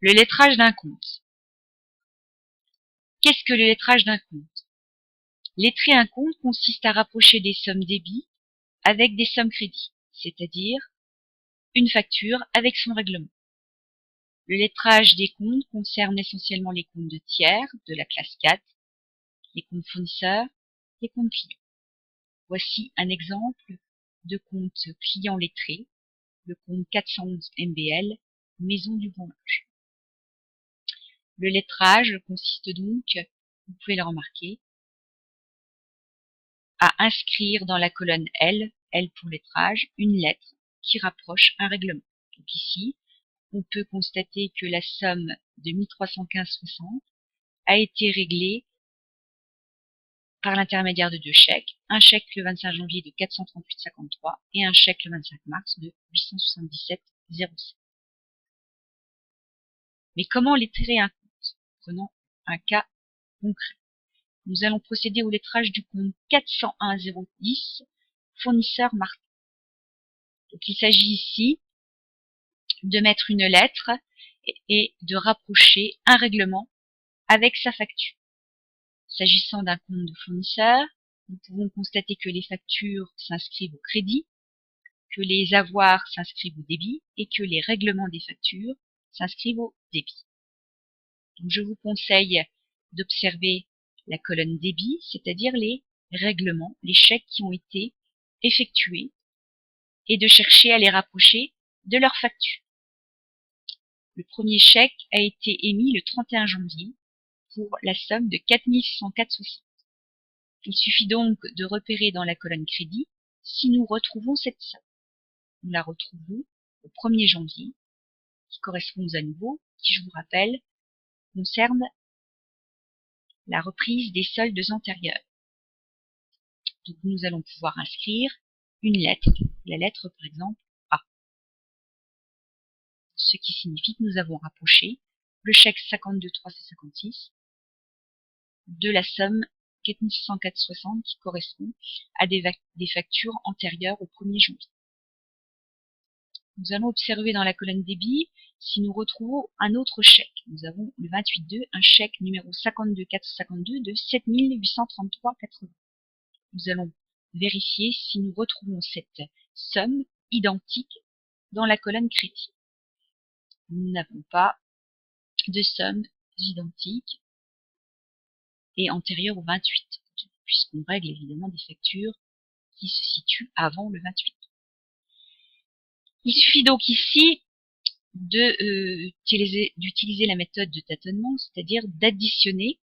Le lettrage d'un compte. Qu'est-ce que le lettrage d'un compte? Lettrer un compte consiste à rapprocher des sommes débit avec des sommes crédit, c'est-à-dire une facture avec son règlement. Le lettrage des comptes concerne essentiellement les comptes de tiers de la classe 4, les comptes fournisseurs, les comptes clients. Voici un exemple de compte client lettré, le compte 411 MBL, Maison du Bon Linge. Le lettrage consiste donc, vous pouvez le remarquer, à inscrire dans la colonne L, L pour lettrage, une lettre qui rapproche un règlement. Donc ici, on peut constater que la somme de 1315,60 a été réglée par l'intermédiaire de deux chèques, un chèque le 25 janvier de 438,53 et un chèque le 25 mars de 877,07. Mais comment lettrer un compte? Prenons un cas concret. Nous allons procéder au lettrage du compte 401,010, fournisseur Martin. Donc il s'agit ici de mettre une lettre et de rapprocher un règlement avec sa facture. S'agissant d'un compte de fournisseur, nous pouvons constater que les factures s'inscrivent au crédit, que les avoirs s'inscrivent au débit et que les règlements des factures s'inscrivent au débit. Donc je vous conseille d'observer la colonne débit, c'est-à-dire les règlements, les chèques qui ont été effectués, et de chercher à les rapprocher de leur facture. Le premier chèque a été émis le 31 janvier pour la somme de 4104,60. Il suffit donc de repérer dans la colonne crédit si nous retrouvons cette somme. Nous la retrouvons au 1er janvier, qui correspond à nouveau, qui, je vous rappelle, concerne la reprise des soldes antérieurs. Donc nous allons pouvoir inscrire une lettre, la lettre par exemple A, ce qui signifie que nous avons rapproché le chèque 52,356 de la somme 4104,60 qui correspond à des factures antérieures au 1er janvier. Nous allons observer dans la colonne débit si nous retrouvons un autre chèque. Nous avons le 28.2, un chèque numéro 52452 de 7833,80. Nous allons vérifier si nous retrouvons cette somme identique dans la colonne crédit. Nous n'avons pas de somme identique et antérieure au 28, puisqu'on règle évidemment des factures qui se situent avant le 28. Il suffit donc ici d'utiliser la méthode de tâtonnement, c'est-à-dire d'additionner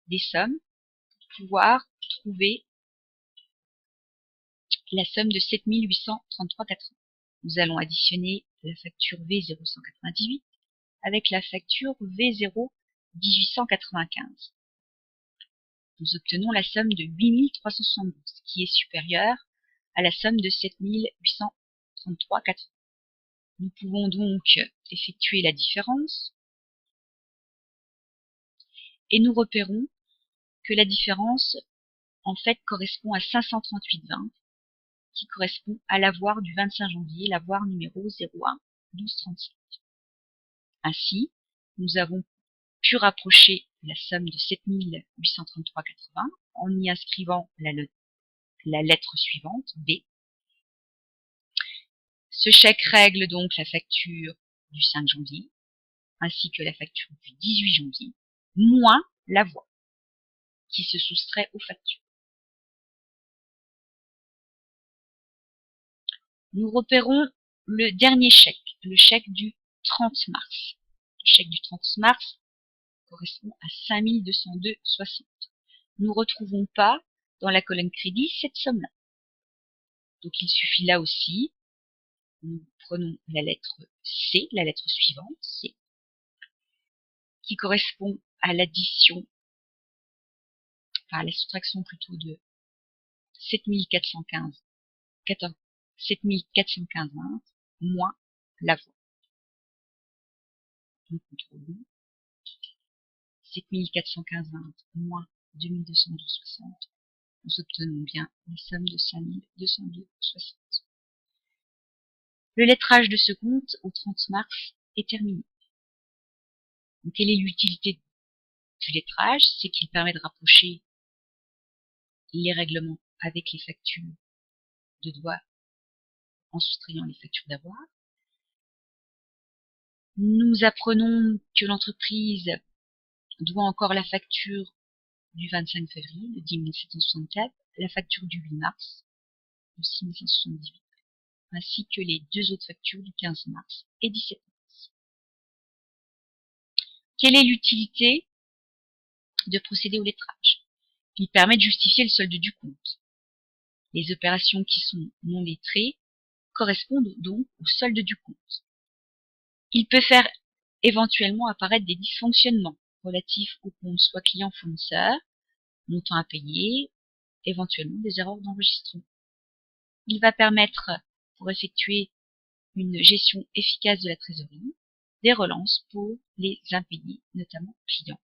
des sommes pour pouvoir trouver la somme de 7833,80. Nous allons additionner la facture V0198 avec la facture V01895. Nous obtenons la somme de 8372, qui est supérieure à la somme de 7833,80. Nous pouvons donc effectuer la différence et nous repérons que la différence en fait correspond à 538,20 qui correspond à l'avoir du 25 janvier, l'avoir numéro 01 1235. Ainsi, nous avons pu rapprocher la somme de 7833,80 en y inscrivant la lettre suivante, B. Ce chèque règle donc la facture du 5 janvier, ainsi que la facture du 18 janvier, moins l'avoir, qui se soustrait aux factures. Nous repérons le dernier chèque, le chèque du 30 mars. Le chèque du 30 mars correspond à 5202,60. Nous ne retrouvons pas dans la colonne crédit cette somme-là. Donc il suffit là aussi, nous prenons la lettre C, la lettre suivante, C, qui correspond à l'addition, enfin à la soustraction plutôt de 7415,20 moins l'avoir. Nous contrôlons 7415,20 moins 2212,60. Nous obtenons bien la somme de 5202,60. Le lettrage de ce compte au 30 mars est terminé. Donc, quelle est l'utilité du lettrage? C'est qu'il permet de rapprocher les règlements avec les factures de devoir en soustrayant les factures d'avoir. Nous apprenons que l'entreprise doit encore la facture du 25 février de 10 764, la facture du 8 mars de 6 178, ainsi que les deux autres factures du 15 mars et 17 mars. Quelle est l'utilité de procéder au lettrage? Il permet de justifier le solde du compte. Les opérations qui sont non lettrées correspondent donc au solde du compte. Il peut faire éventuellement apparaître des dysfonctionnements relatifs au compte soit client-fournisseur, montant à payer, éventuellement des erreurs d'enregistrement. Il va permettre, pour effectuer une gestion efficace de la trésorerie, des relances pour les impayés, notamment clients.